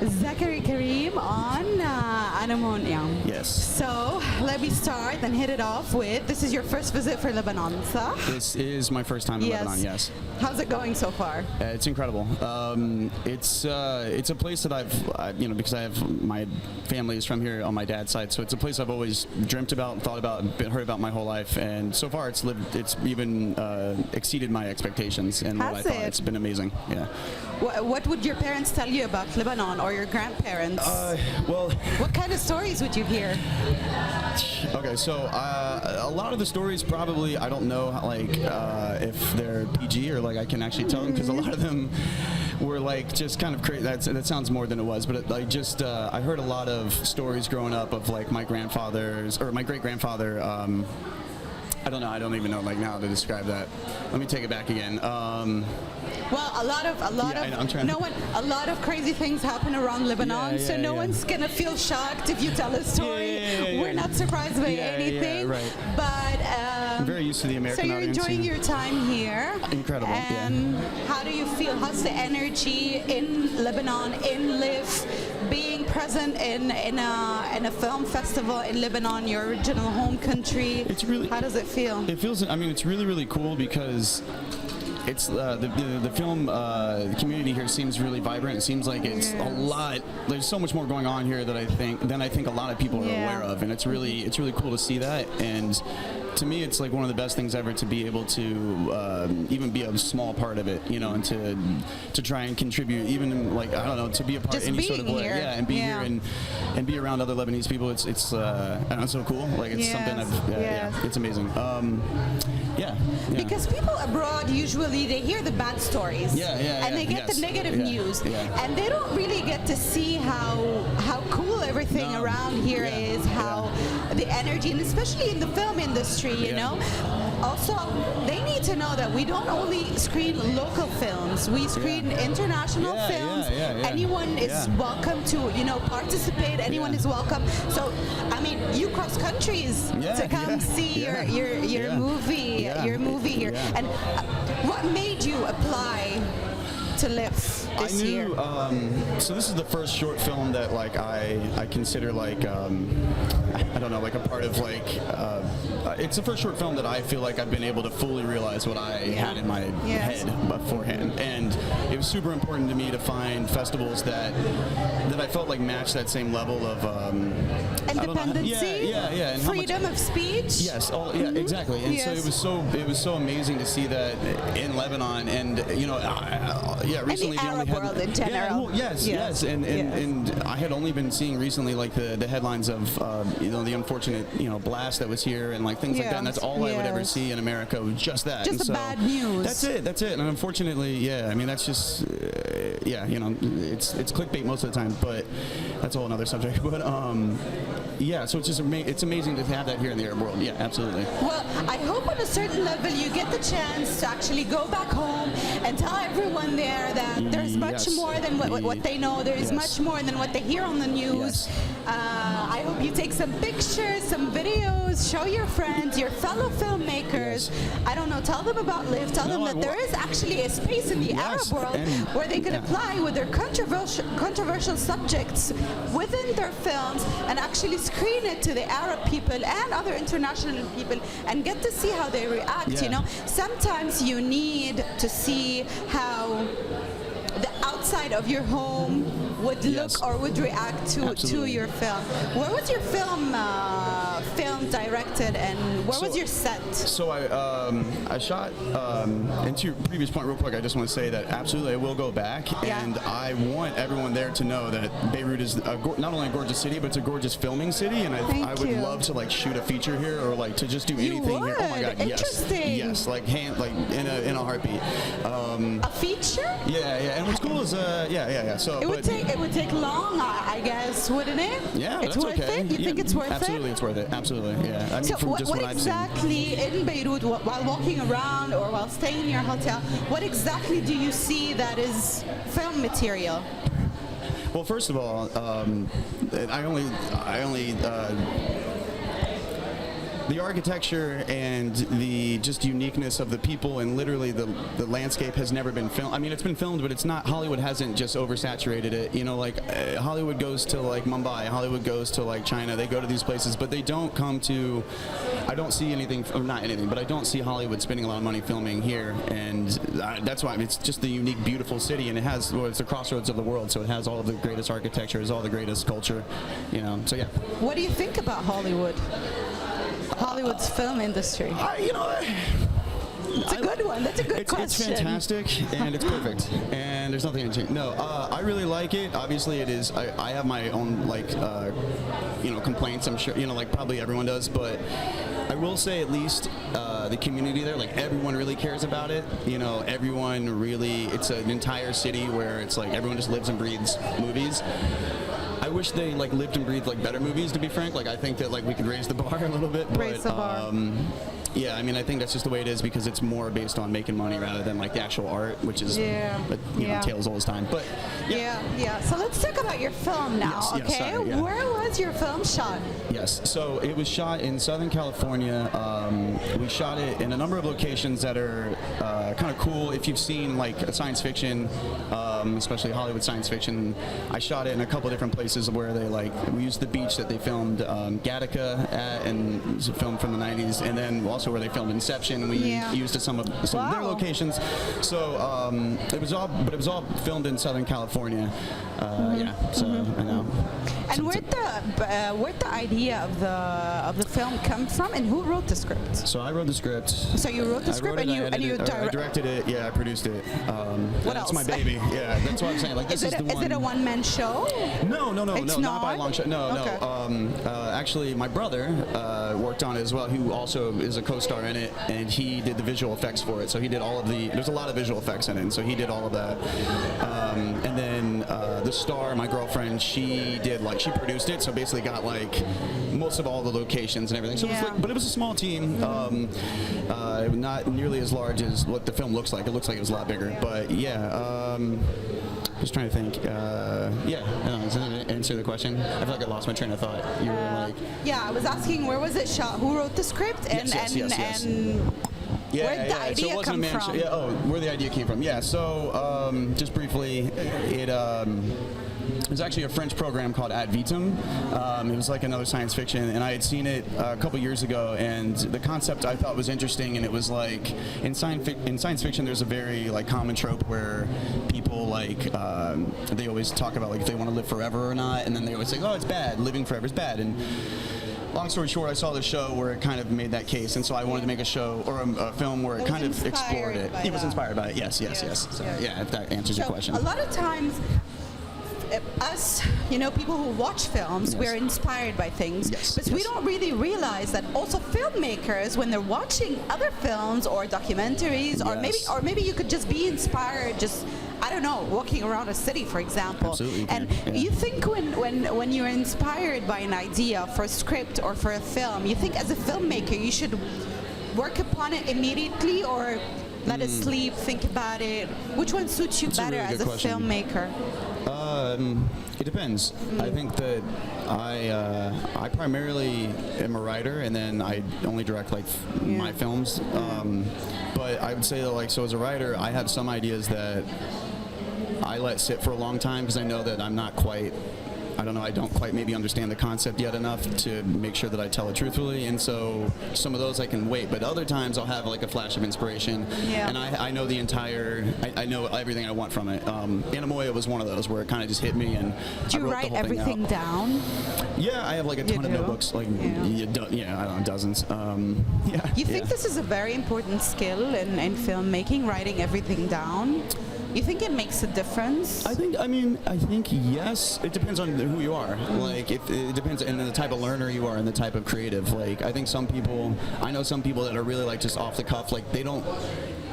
Zachary Karem on Anemonia. Yes. So let me start and hit it off with, this is your first visit for Lebanon, صح? This is my first time in Lebanon, yes. How's it going so far? It's incredible. It's a place that because I have my family is from here on my dad's side, so it's a place I've always dreamt about, thought about, heard about my whole life, and so far it's even exceeded my expectations and what I thought. It's been amazing. Yeah. What would your parents tell you about Lebanon, or your grandparents? Well, what kind of stories would you hear? Okay, so a lot of the stories probably I don't know if they're PG or I can actually tell them, because a lot of them were just kind of crazy. That sounds more than it was, but I heard a lot of stories growing up of my grandfather's or my great grandfather. I don't know. I don't even know now how to describe that. Let me take it back again. Well, a lot of crazy things happen around Lebanon, so no one's gonna feel shocked if you tell a story. We're not surprised by anything. Right. But I'm very used to the American audience. So you're enjoying your time here. Incredible. And how do you feel? How's the energy in Lebanon, in LIFF, being present in a film festival in Lebanon, your original home country? How does it feel? It feels. I mean, it's really, really cool because it's the film community here seems really vibrant. It seems like it's a lot. There's so much more going on here than I think a lot of people are aware of, and it's really cool to see that. And to me, it's one of the best things ever to be able to even be a small part of it, and to try and contribute, even I don't know, to be a part of any sort of way, and be here and be around other Lebanese people. It's I don't know, so cool. It's something it's amazing. Because people abroad usually they hear the bad stories, and they get the negative news, and they don't really get to see how cool everything around here is, how the energy, and especially in the film industry, you know. Also, they need to know that we don't only screen local films; we screen international films. Anyone is welcome to, participate. Anyone is welcome. So, I mean, you cross countries to come see your movie, here. And what made you apply to LIFF this year? So this is the first short film that I consider I don't know, a part of it's the first short film that I feel like I've been able to fully realize what I had in my head beforehand, and it was super important to me to find festivals that I felt matched that same level of independency, and freedom of speech. Yes, exactly. And so it was so amazing to see that in Lebanon, and recently and the Arab world in general. Yes, and I had only been seeing recently the headlines of the unfortunate blast that was here and things like that, and that's all I would ever see in America was just that. Just the bad news. That's it. And unfortunately, I mean that's just it's clickbait most of the time, but that's a whole another subject. But so it's just it's amazing to have that here in the Arab world. Yeah, absolutely. Well, I hope on a certain level you get the chance to actually go back home and tell everyone there that there's much more than what they know. There is much more than what they hear on the news. I hope you take some pictures, some videos, show your friends, your fellow filmmakers. I don't know, tell them about LIFF, tell them that there is actually a space in the Arab world where they can apply with their controversial subjects within their films and actually screen it to the Arab people and other international people and get to see how they react. Sometimes you need to see how the outside of your home would look or would react to your film. Where was your film directed, and where was your set? So I shot, and to your previous point real quick, I just want to say that absolutely I will go back, and I want everyone there to know that Beirut is not only a gorgeous city, but it's a gorgeous filming city, and I would love to shoot a feature here or to just do anything here. Oh my God, interesting. Yes, in a heartbeat. A feature? Yeah, and what's cool is So it would take long, I guess, wouldn't it? Yeah, it's worth it. You think it's worth absolutely, it's worth it. Absolutely, yeah. I mean, so what exactly in Beirut, while walking around or while staying in your hotel, what exactly do you see that is film material? Well, first of all, I only the architecture and the just uniqueness of the people, and literally the landscape has never been filmed. I mean, it's been filmed, but it's not. Hollywood hasn't just oversaturated it. You know, like Hollywood goes to like Mumbai, Hollywood goes to like China. They go to these places, but they don't come to. I don't see anything, or not anything, but I don't see Hollywood spending a lot of money filming here, and that's why it's just the unique, beautiful city, and it has. Well, it's the crossroads of the world, so it has all of the greatest architecture, has all the greatest culture. You know, so yeah. What do you think about Hollywood? Hollywood's film industry. You know, it's a good one. That's a good question. It's fantastic and it's perfect, and there's nothing to change. No, I really like it. Obviously, it is. I have my own like, you know, complaints. I'm sure, you know, like probably everyone does, but I will say at least the community there, like everyone really cares about it. You know, everyone really. It's an entire city where it's like everyone just lives and breathes movies. I wish they like lived and breathed like better movies, to be frank. Like I think that like we could raise the bar a little bit. Raise the bar. Yeah, I mean, I think that's just the way it is because it's more based on making money rather than like the actual art, which is you know, tales all this time. But yeah. So let's talk about your film now. Yes, okay, sorry, yeah. Where was your film shot? Yes, so it was shot in Southern California. We shot it in a number of locations that are kind of cool. If you've seen like science fiction, especially Hollywood science fiction, I shot it in a couple different places where they like we used the beach that they filmed Gattaca at, and it was a film from the 90s, and then also where they filmed Inception. We used some of their locations. So it was all filmed in Southern California. So I know. And where'd the idea of the film come from, and who wrote the script? So I wrote the script. So you wrote the script, and you directed it. Yeah, I produced it. What that's else? my baby. Yeah, that's what I'm saying. Like, is it a one-man show? No, not by a long shot. No. Okay. Actually, my brother worked on it as well, who also is a co-star in it, and he did the visual effects for it. So he did all of there's a lot of visual effects in it, and so he did all of that. And then the star, my girlfriend, she produced it, so basically got like most of all the locations and everything. So it was like, but it was a small team, not nearly as large as what the film looks like. It looks like it was a lot bigger, but yeah. Just trying to think. Does that answer the question? I feel like I lost my train of thought. You were like. Yeah, I was asking where was it shot? Who wrote the script? And yes. Where'd the idea come from? Where the idea came from. Yeah. So just briefly, it was actually a French program called Ad Vitam. It was like another science fiction, and I had seen it a couple years ago, and the concept I thought was interesting, and it was like in science fiction there's a very like common trope where people like they always talk about like if they want to live forever or not, and then they always say, oh, it's bad, living forever is bad. And long story short, I saw the show where it kind of made that case, and so I wanted to make a show or a film where it kind of explored it. He was inspired by it. Yes. So, yeah, if that answers your question. A lot of times, us, people who watch films, we're inspired by things, but we don't really realize that also filmmakers, when they're watching other films or documentaries, or maybe you could just be inspired, just I don't know, walking around a city, for example. Absolutely. And you think when you're inspired by an idea for a script or for a film, you think as a filmmaker you should work upon it immediately or let it sleep, think about it. Which one suits you better as a filmmaker? It depends. I think that I primarily am a writer, and then I only direct like my films. But I would say that like, so as a writer, I have some ideas that I let sit for a long time because I know that I'm not quite. I don't quite maybe understand the concept yet enough to make sure that I tell it truthfully, and so some of those I can wait, but other times I'll have like a flash of inspiration, and I know I know everything I want from it. Anamoya was one of those where it kind of just hit me, and do you write everything down? Yeah, I have like a ton of notebooks, like I don't know, dozens. You think this is a very important skill in filmmaking, writing everything down? You think it makes a difference? I think yes. It depends on who you are. Like, it depends on the type of learner you are and the type of creative. Like, I think I know some people that are really like just off the cuff. Like,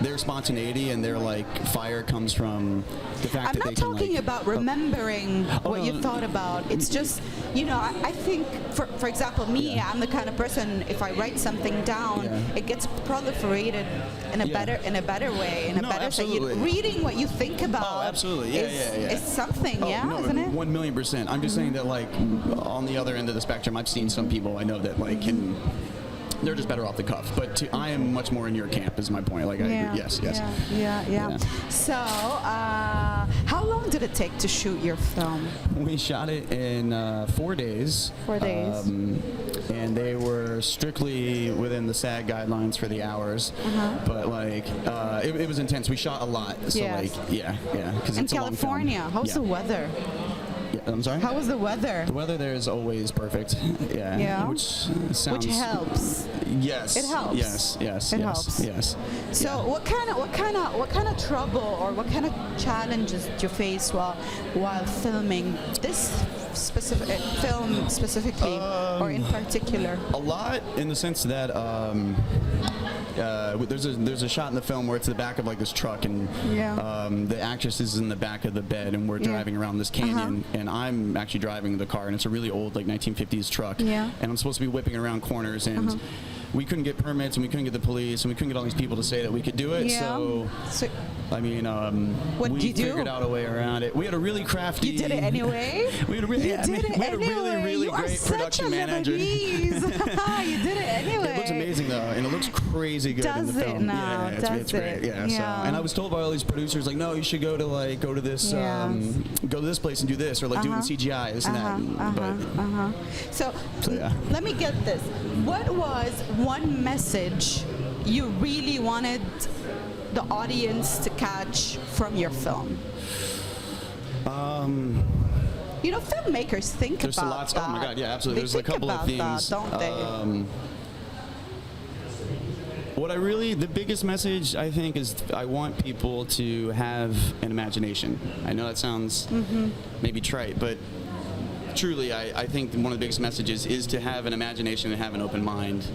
their spontaneity and their like fire comes from the fact that they can. I'm not talking about remembering what you thought about. It's just, I think, for example, me, I'm the kind of person, if I write something down, it gets proliferated in a better way, in a better way. Reading what you think about is something, isn't it? 1,000,000%. I'm just saying that, like, on the other end of the spectrum, I've seen some people I know that, like, can they're just better off the cuff. But I am much more in your camp, is my point. Like, I agree. Yes. Yeah. So, how long did it take to shoot your film? We shot it in 4 days. 4 days. And they were strictly within the SAG guidelines for the hours. But like, it was intense. We shot a lot. So Yes. like, yeah. Because In it's a long film. California, how's the weather? I'm sorry? How was the weather? The weather there is always perfect. Yeah. Which sounds. Which helps. Yes. It helps. Yes. It helps. Yes. So what kind of trouble or what kind of challenges did you face while filming this specific film specifically or in particular? A lot, in the sense that there's a shot in the film where it's the back of like this truck, and the actress is in the back of the bed, and we're driving around this canyon, and I'm actually driving the car, and it's a really old like 1950s truck, and I'm supposed to be whipping around corners, and we couldn't get permits, and we couldn't get the police, and we couldn't get all these people to say that we could do it. So I mean, what did you do? figured out a way around it. We had a really crafty. You did it anyway. We had a really, really great production manager. You did it anyway. It looks amazing though, and it looks crazy good in the film. Does it now? It's great. Yeah. So, and I was told by all these producers, like, no, you should go to this place and do this, or like do it in CGI, this and that. So let me get this. What was one message you really wanted the audience to catch from your film? You know, filmmakers think there's about a lot. that. Oh my God, yeah, absolutely. There's a couple of themes, don't they? The biggest message I think is I want people to have an imagination. I know that sounds maybe trite, but truly, I think one of the biggest messages is to have an imagination and have an open mind.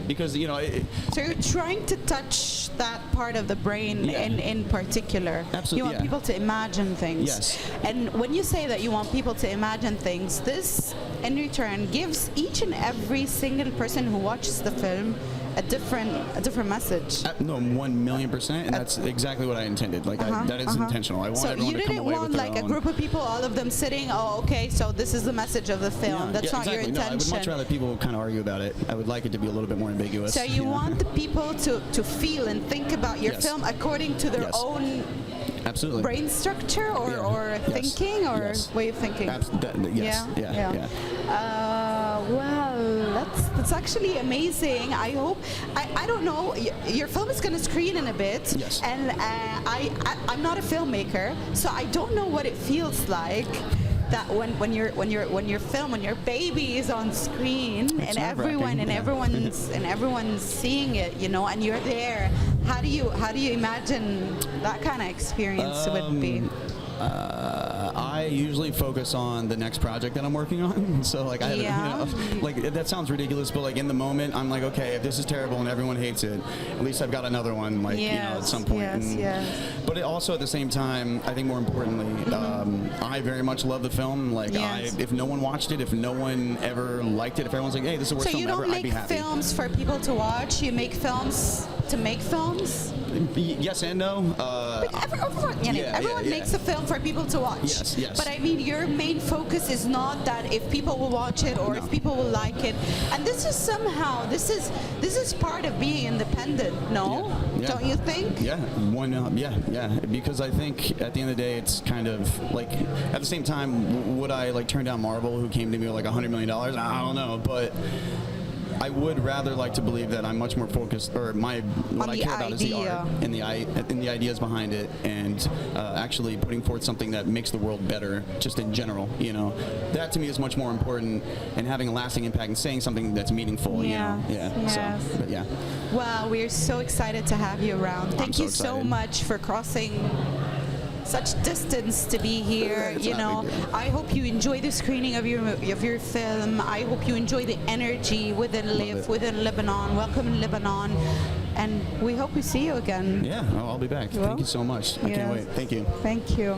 Because so you're trying to touch that part of the brain in particular. Absolutely. You want people to imagine things. Yes. And when you say that you want people to imagine things, this in return gives each and every single person who watches the film a different message. No, 1,000,000%, and that's exactly what I intended. Like that is intentional. I want everyone to come away with their own. So you didn't want like a group of people, all of them sitting. Oh, okay, so this is the message of the film. That's not your intention. No, I would much rather people kind of argue about it. I would like it to be a little bit more ambiguous. So you want the people to feel and think about your film according to their own. Absolutely. Brain structure or thinking or way of thinking. Well, that's actually amazing. I hope. I don't know. Your film is going to screen in a bit. Yes. And I'm not a filmmaker, so I don't know what it feels like. That when your baby is on screen and everyone's seeing it, and you're there. How do you imagine that kind of experience would be? I usually focus on the next project that I'm working on. So like that sounds ridiculous, but like in the moment I'm like, okay, if this is terrible and everyone hates it, at least I've got another one at some point. But it also at the same time, I think more importantly, I very much love the film. Like if no one watched it, if no one ever liked it, if everyone's like, hey, this is the worst film ever, I'd be happy. So you don't make films for people to watch, you make films to make films? Yes and no. Everyone makes a film for people to watch. Yes. But I mean, your main focus is not that if people will watch it or if people will like it. And this is somehow this is part of being independent. No, don't you think? Because I think at the end of the day, it's kind of like at the same time, would I like turn down Marvel, who came to me with like $100 million? I don't know, but I would rather like to believe that I'm much more focused, or what I care about is the art and the ideas behind it, and actually putting forth something that makes the world better, just in general. That to me is much more important, and having a lasting impact and saying something that's meaningful. Well, we're so excited to have you around. Thank you so much for crossing such distance to be here. I hope you enjoy the screening of your film. I hope you enjoy the energy within LIFF, within Lebanon. Welcome in Lebanon, and we hope we see you again. Yeah, I'll be back. Thank you so much. I can't wait. Thank you. Thank you.